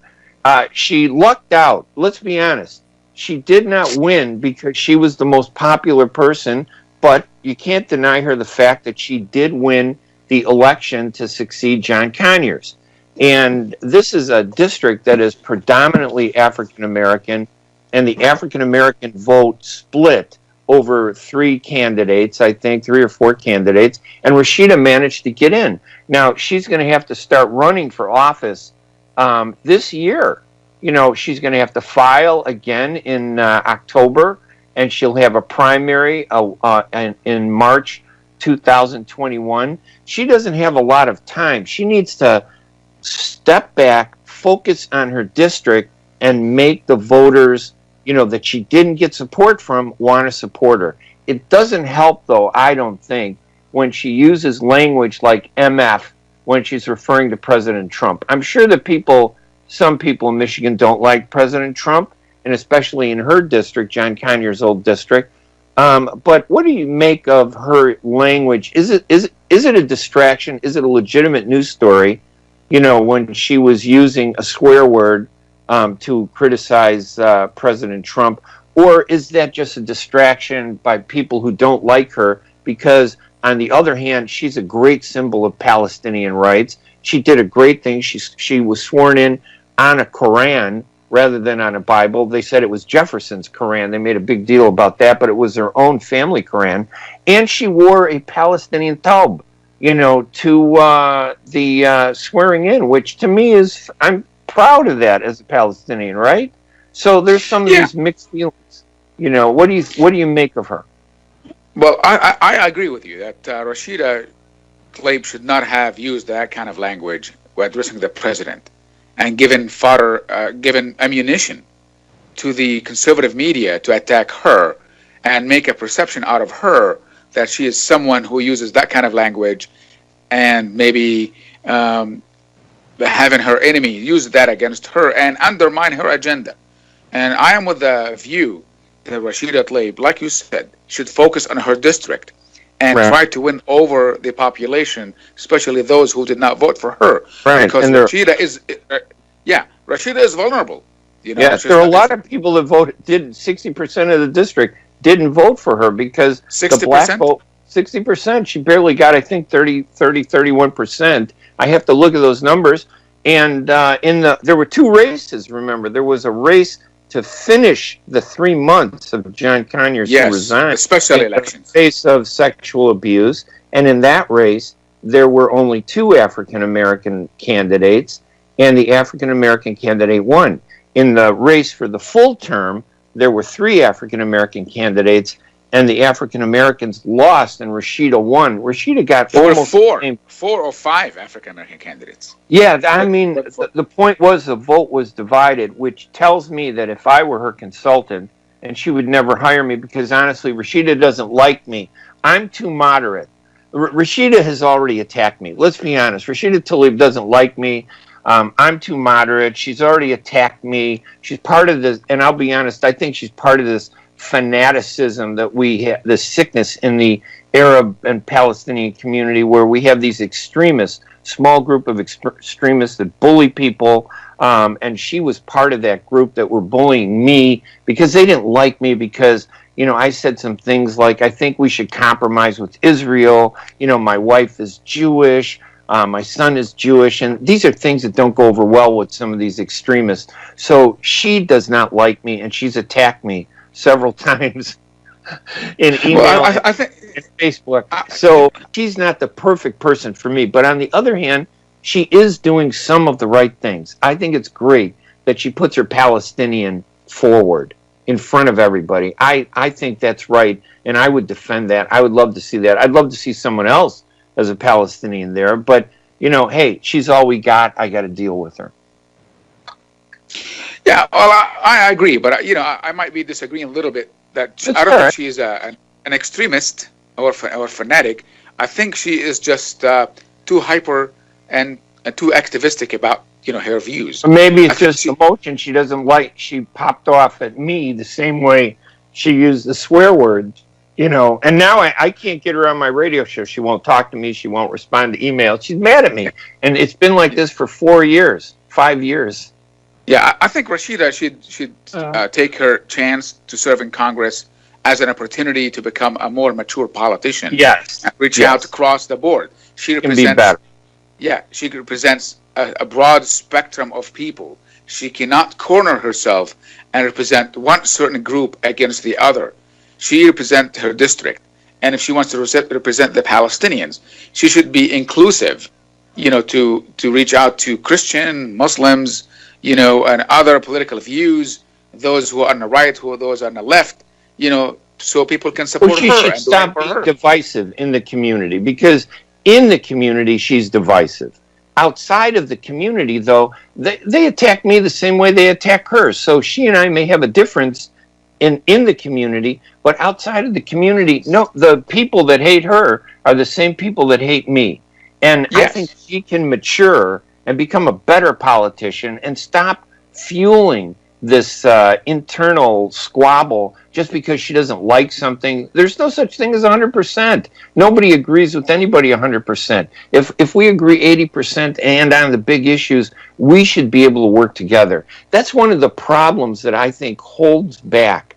she lucked out. Let's be honest. She did not win because she was the most popular person, but you can't deny her the fact that she did win the election to succeed John Conyers. And this is a district that is predominantly African American, and the African American vote split over 3 candidates, I think 3 or 4 candidates, and Rashida managed to get in. Now, she's going to have to start running for office this year. She's going to have to file again in October, and she'll have a primary in March 2021. She doesn't have a lot of time. She needs to step back, focus on her district, and make the voters, that she didn't get support from, want to support her. It doesn't help, though, I don't think, when she uses language like MF when she's referring to President Trump. I'm sure that some people in Michigan don't like President Trump, and especially in her district, John Conyers' old district. But what do you make of her language? Is it a distraction? Is it a legitimate news story? When she was using a swear word to criticize President Trump, or is that just a distraction by people who don't like her? Because on the other hand, she's a great symbol of Palestinian rights. She did a great thing. She was sworn in on a Quran rather than on a Bible. They said it was Jefferson's Quran. They made a big deal about that, but it was their own family Quran. And she wore a Palestinian taub, to the swearing in, which to me is, I'm proud of that as a Palestinian, right? So there's some of these mixed feelings. What do you make of her? Well, I agree with you that Rashida Tlaib should not have used that kind of language when addressing the president, and given ammunition to the conservative media to attack her and make a perception out of her that she is someone who uses that kind of language, and maybe having her enemy use that against her and undermine her agenda. And I am with the view that Rashida Tlaib, like you said, should focus on her district and try to win over the population, especially those who did not vote for her. Right. Because Rashida is vulnerable. Yes, there are a lot of people that voted, 60% of the district didn't vote for her because 60%? The black vote, 60%, she barely got, I think, 31%. I have to look at those numbers. And there were 2 races, remember. There was a race to finish the 3 months of John Conyers who resigned the special elections in the face of sexual abuse. And in that race, there were only 2 African-American candidates, and the African-American candidate won. In the race for the full term, there were 3 African-American candidates, and the African-Americans lost, and Rashida won. Rashida got almost 4 or 5 African-American candidates. Yeah, I mean, the point was the vote was divided, which tells me that if I were her consultant, and she would never hire me because, honestly, Rashida doesn't like me. I'm too moderate. Rashida has already attacked me. Let's be honest. Rashida Tlaib doesn't like me. I'm too moderate. She's already attacked me. She's part of this, and I'll be honest, I think she's part of this fanaticism that we have, this sickness in the Arab and Palestinian community where we have these extremists small group of extremists that bully people, and she was part of that group that were bullying me because they didn't like me because, I said some things like, I think we should compromise with Israel. My wife is Jewish. My son is Jewish. And these are things that don't go over well with some of these extremists. So she does not like me, and she's attacked me several times in email I think, and Facebook. So she's not the perfect person for me. But on the other hand, she is doing some of the right things. I think it's great that she puts her Palestinian forward in front of everybody. I think that's right, and I would defend that. I would love to see that. I'd love to see someone else as a Palestinian there, but, hey, she's all we got. I got to deal with her. Yeah, well, I agree, but, I might be disagreeing a little bit. I don't think she's an extremist or fanatic. I think she is just too hyper and too activistic about her views. Maybe it's just emotion she doesn't like. She popped off at me the same way she used the swear words, and now I can't get her on my radio show. She won't talk to me. She won't respond to emails. She's mad at me, and it's been like this for 5 years. Yeah, I think Rashida should take her chance to serve in Congress as an opportunity to become a more mature politician. Yes, and reach out across the board. She represents. Can be better. Yeah, she represents a broad spectrum of people. She cannot corner herself and represent one certain group against the other. She represents her district. And if she wants to represent the Palestinians, she should be inclusive, to reach out to Christian, Muslims, and other political views, those who are on the right, those on the left, so people can support her. She should stop being divisive in the community, because in the community, she's divisive. Outside of the community, though, they attack me the same way they attack her. So she and I may have a difference in the community, but outside of the community, no, the people that hate her are the same people that hate me. And yes. I think she can mature and become a better politician and stop fueling this internal squabble just because she doesn't like something. There's no such thing as 100%. Nobody agrees with anybody 100%. If we agree 80% and on the big issues, we should be able to work together. That's one of the problems that I think holds back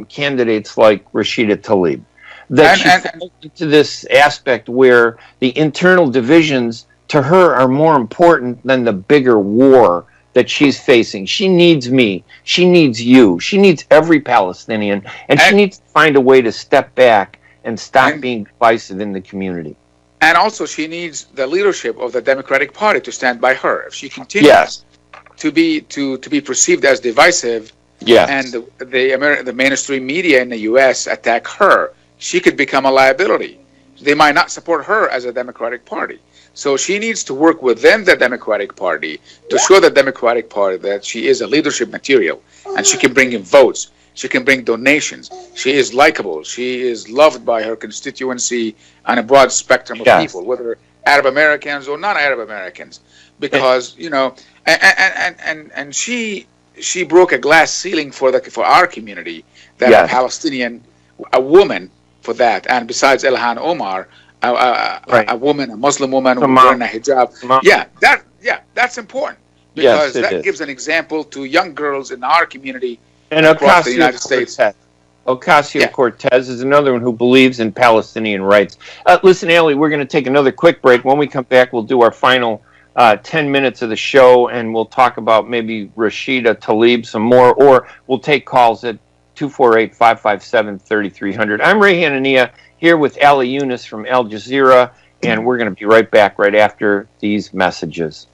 candidates like Rashida Tlaib. That she falls into this aspect where the internal divisions to her are more important than the bigger war that she's facing. She needs me. She needs you. She needs every Palestinian. And she needs to find a way to step back and stop being divisive in the community. And also she needs the leadership of the Democratic Party to stand by her. If she continues to be perceived as divisive, and the mainstream media in the U.S. attack her, she could become a liability. They might not support her as a Democratic Party. So she needs to work within the Democratic Party to show the Democratic Party that she is a leadership material and she can bring in votes. She can bring donations. She is likable. She is loved by her constituency and a broad spectrum of people, whether Arab Americans or non-Arab Americans. Because, and she broke a glass ceiling for our community, that a Palestinian, a woman for that. And besides Ilhan Omar, a woman, a Muslim woman wearing a hijab. That's important, because that gives an example to young girls in our community and across the United States. Ocasio-Cortez is another one who believes in Palestinian rights. Listen, Ali, we're going to take another quick break. When we come back, we'll do our final 10 minutes of the show, and we'll talk about maybe Rashida Tlaib some more, or we'll take calls at 248-557-3300. I'm Ray Hanania, here with Ali Younes from Aljazeera, and we're going to be right back right after these messages.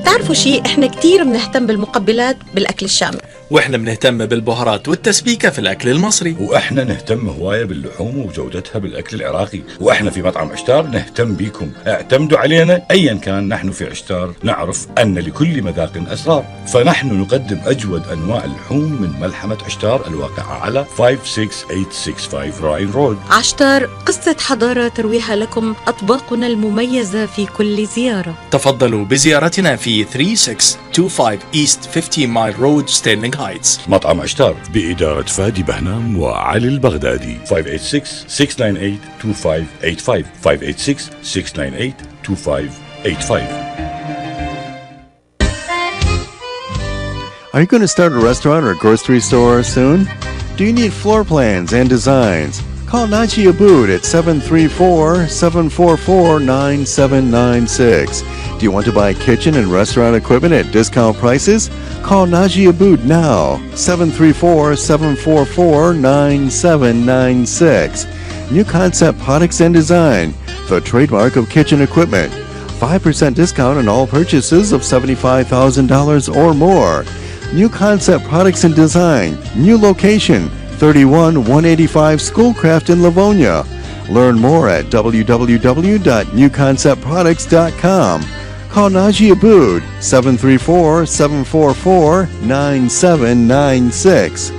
تعرفوا شيء، احنا كتير بنهتم بالمقبلات بالأكل الشامي، واحنا بنهتم بالبهارات والتسبيكة في الأكل المصري، واحنا نهتم هواية باللحوم وجودتها بالأكل العراقي، واحنا في مطعم عشتار نهتم بيكم، اعتمدوا علينا أيا كان. نحن في عشتار نعرف أن لكل مذاق أسرار، فنحن نقدم أجود أنواع اللحوم من ملحمة عشتار الواقعة على 56865 راين رود. عشتار، قصة حضارة ترويها لكم أطباقنا المميزة في كل زيارة. تفضلوا بزيارتنا في 3625 East 50 Mile Road, ستيرلينغ هايتس. مطعم عشتار بإدارة فادي بهنام وعلي البغدادي. 586-698-2585 586-698-2585. Are you going to start a restaurant or grocery store soon? Do you need floor plans and designs? Call Naji Abood at 734-744-9796. Do you want to buy kitchen and restaurant equipment at discount prices? Call Naji Abood now, 734-744-9796. New Concept Products and Design, the trademark of kitchen equipment. 5% discount on all purchases of $75,000 or more. New Concept Products and Design, new location, 31185 Schoolcraft in Livonia. Learn more at www.newconceptproducts.com. Call Naji Abood, 734-744-9796.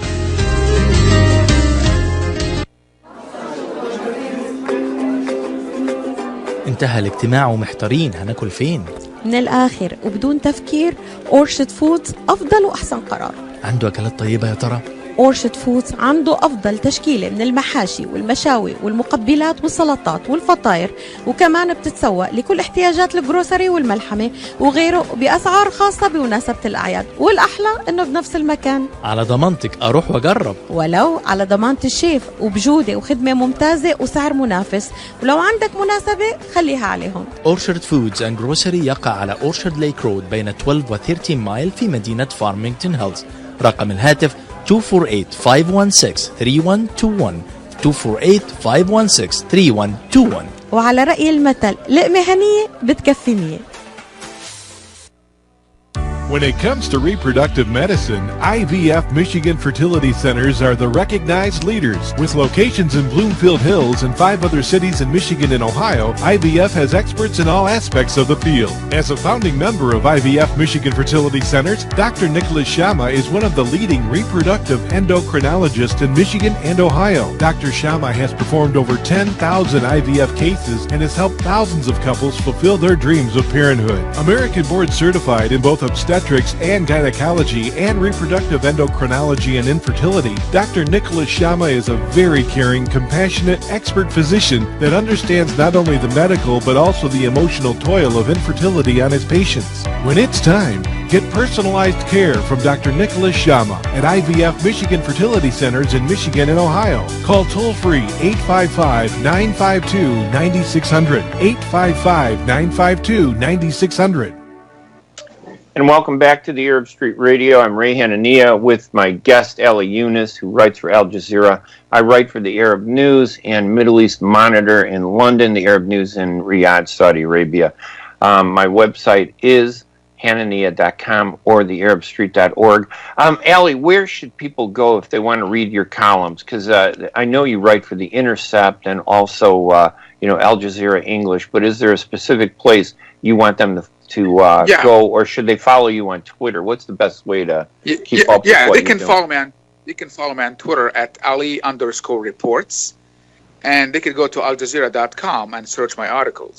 انتهى الاجتماع ومحتارين هناكل فين؟ من الآخر وبدون تفكير أورشد فودز أفضل وأحسن قرار. عنده أكلات طيبة يا ترى؟ أورشد فودز عنده أفضل تشكيلة من المحاشي والمشاوي والمقبلات والسلطات والفطاير، وكمان بتتسوق لكل احتياجات الجروسري والملحمة وغيره بأسعار خاصة بمناسبة الأعياد، والأحلى إنه بنفس المكان. على ضمانتك أروح وأجرب، ولو على ضمانة الشيف، وبجودة وخدمة ممتازة وسعر منافس، ولو عندك مناسبة خليها عليهم. أورشارد فودز أند جروسري يقع على أورشارد ليك رود بين 12 و 13 مايل في مدينة فارمينغتون هيلز. رقم الهاتف 248-516-3121 248-516-3121. وعلى رأي المثل لقمة هنية بتكفي 100. When it comes to reproductive medicine, IVF Michigan fertility centers are the recognized leaders. With locations in Bloomfield Hills and 5 other cities in Michigan and Ohio, IVF has experts in all aspects of the field. As a founding member of IVF Michigan Fertility Centers, Dr. Nicholas Shama is one of the leading reproductive endocrinologists in Michigan and Ohio. Dr. Shama has performed over 10,000 IVF cases and has helped thousands of couples fulfill their dreams of parenthood. American board certified in both obstetrics and gynecology and reproductive endocrinology and infertility, Dr. Nicholas Shama is a very caring, compassionate, expert physician that understands not only the medical but also the emotional toil of infertility on his patients. When it's time, get personalized care from Dr. Nicholas Shama at IVF Michigan Fertility Centers in Michigan and Ohio. Call toll-free 855-952-9600, 855-952-9600. And welcome back to the Arab Street Radio. I'm Ray Hanania with my guest, Ali Younes, who writes for Aljazeera. I write for the Arab News and Middle East Monitor in London, the Arab News in Riyadh, Saudi Arabia. My website is hanania.com or thearabstreet.org. Ali, where should people go if they want to read your columns? Because I know you write for The Intercept and also, Al Jazeera English, but is there a specific place you want them to go, or should they follow you on Twitter? What's the best way to keep up with what they you're can doing? follow me on. They can follow me on Twitter at Ali_reports, and they could go to aljazeera.com and search my articles.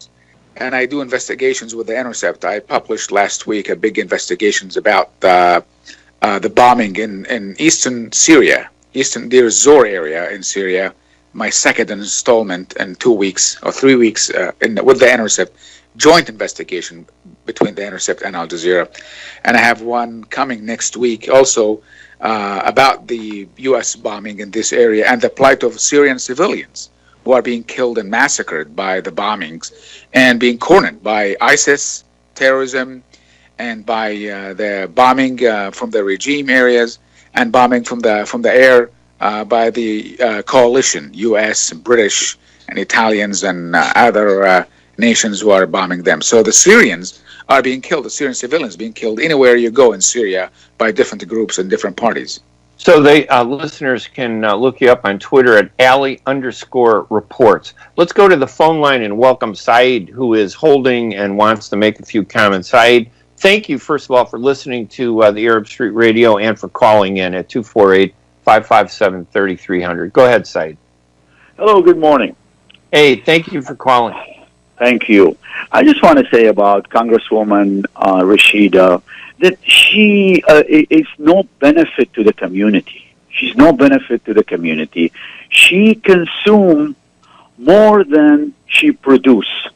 And I do investigations with The Intercept. I published last week a big investigations about the bombing in eastern Syria, eastern Deir Zor area in Syria. My second installment in 2 weeks or 3 weeks with The Intercept. Joint investigation between The Intercept and Al Jazeera. And I have one coming next week also about the U.S. bombing in this area and the plight of Syrian civilians who are being killed and massacred by the bombings and being cornered by ISIS, terrorism, and by the bombing from the regime areas and bombing from the air by the coalition, U.S., British, and Italians and other nations who are bombing them. So the Syrians are being killed, the Syrian civilians being killed anywhere you go in Syria by different groups and different parties. So listeners can look you up on Twitter at Ali_reports. Let's go to the phone line and welcome Saeed, who is holding and wants to make a few comments. Saeed, thank you, first of all, for listening to the Arab Street Radio and for calling in at 248-557-3300. Go ahead, Saeed. Hello, good morning. Hey, thank you for calling. Thank you. I just want to say about Congresswoman Rashida that she is no benefit to the community. She's no benefit to the community. She consumes more than she produces.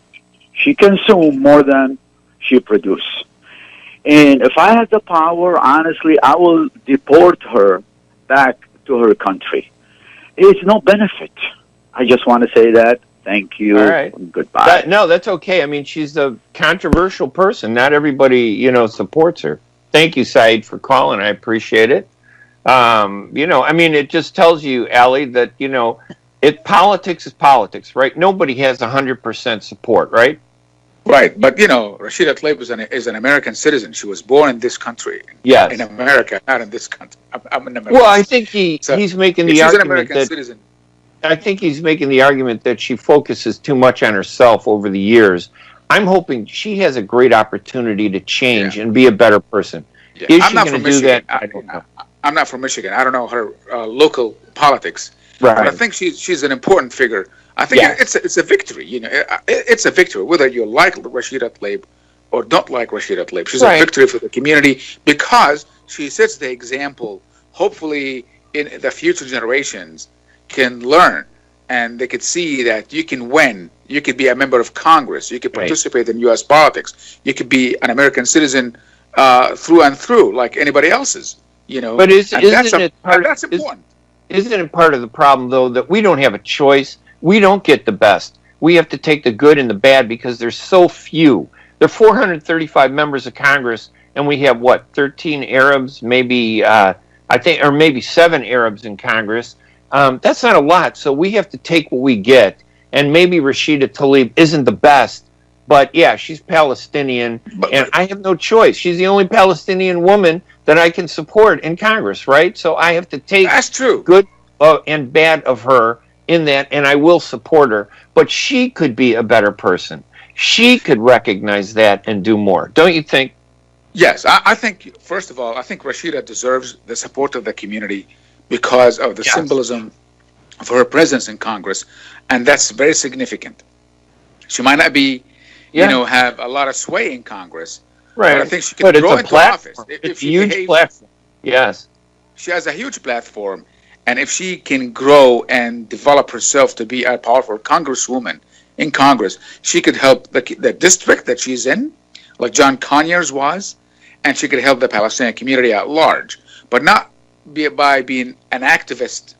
She consumes more than she produces. And if I had the power, honestly, I will deport her back to her country. It's no benefit. I just want to say that. Thank you. All right. And goodbye. No, that's okay. I mean, she's a controversial person. Not everybody, supports her. Thank you, Saeed, for calling. I appreciate it. I mean, it just tells you, Ali, that, politics is politics, right? Nobody has 100% support, right? Right, but Rashida Tlaib is an American citizen. She was born in this country. Yes. In America, not in this country. I'm an American. Well, I think he's making the argument an American that citizen. I think he's making the argument that she focuses too much on herself over the years. I'm hoping she has a great opportunity to change and be a better person. Yeah. Is I'm she not going from to do Michigan. that? I don't know. I'm not from Michigan. I don't know her local politics. Right. But I think she's an important figure. I think it's a victory. It's a victory whether you like Rashida Tlaib or don't like Rashida Tlaib. She's a victory for the community because she sets the example. Hopefully, in the future generations can learn and they could see that you can win. You could be a member of Congress. You could participate in U.S. politics. You could be an American citizen through and through, like anybody else's. But isn't it part of the problem, though, that we don't have a choice? We don't get the best. We have to take the good and the bad because there's so few. There are 435 members of Congress, and we have, 13 Arabs, maybe, or maybe 7 Arabs in Congress. That's not a lot, so we have to take what we get. And maybe Rashida Tlaib isn't the best, but yeah, she's Palestinian, and I have no choice. She's the only Palestinian woman that I can support in Congress, right? So I have to take good and bad of her in that, and I will support her. But she could be a better person. She could recognize that and do more. Don't you think? Yes, I think, first of all, I think Rashida deserves the support of the community because of the symbolism of her presence in Congress, and that's very significant. She might not be, have a lot of sway in Congress, right? But I think she can grow into office. It's a huge platform. Yes, she has a huge platform, and if she can grow and develop herself to be a powerful congresswoman in Congress, she could help the district that she's in, like John Conyers was, and she could help the Palestinian community at large, but not by being an activist,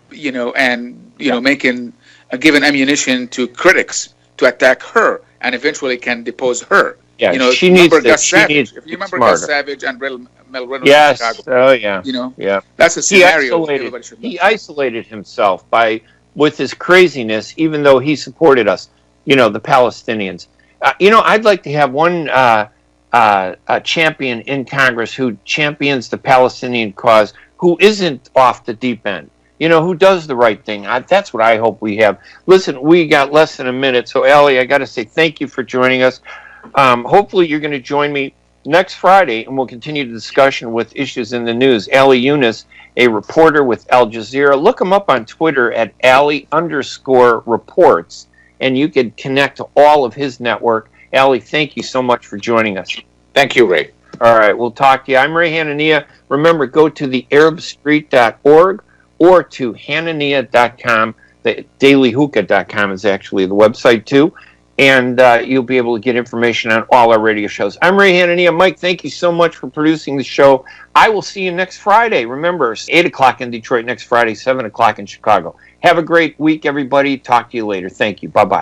making giving ammunition to critics to attack her and eventually can depose her. Yeah, she needs to. If you remember Gus Savage and Mel Reynolds in Chicago. Oh yeah. That's a scenario everybody should He isolated himself with his craziness, even though he supported us, the Palestinians. I'd like to have one a champion in Congress who champions the Palestinian cause, who isn't off the deep end, who does the right thing. That's what I hope we have. Listen, we got less than a minute, so Ali, I got to say thank you for joining us. Hopefully you're going to join me next Friday, and we'll continue the discussion with issues in the news. Ali Younes, a reporter with Aljazeera. Look him up on Twitter at Ali_reports, and you can connect to all of his network. Ali, thank you so much for joining us. Thank you, Ray. All right, we'll talk to you. I'm Ray Hanania. Remember, go to thearabstreet.org or to hanania.com. The dailyhookah.com is actually the website, too. And you'll be able to get information on all our radio shows. I'm Ray Hanania. Mike, thank you so much for producing the show. I will see you next Friday. Remember, it's 8 o'clock in Detroit next Friday, 7 o'clock in Chicago. Have a great week, everybody. Talk to you later. Thank you. Bye-bye.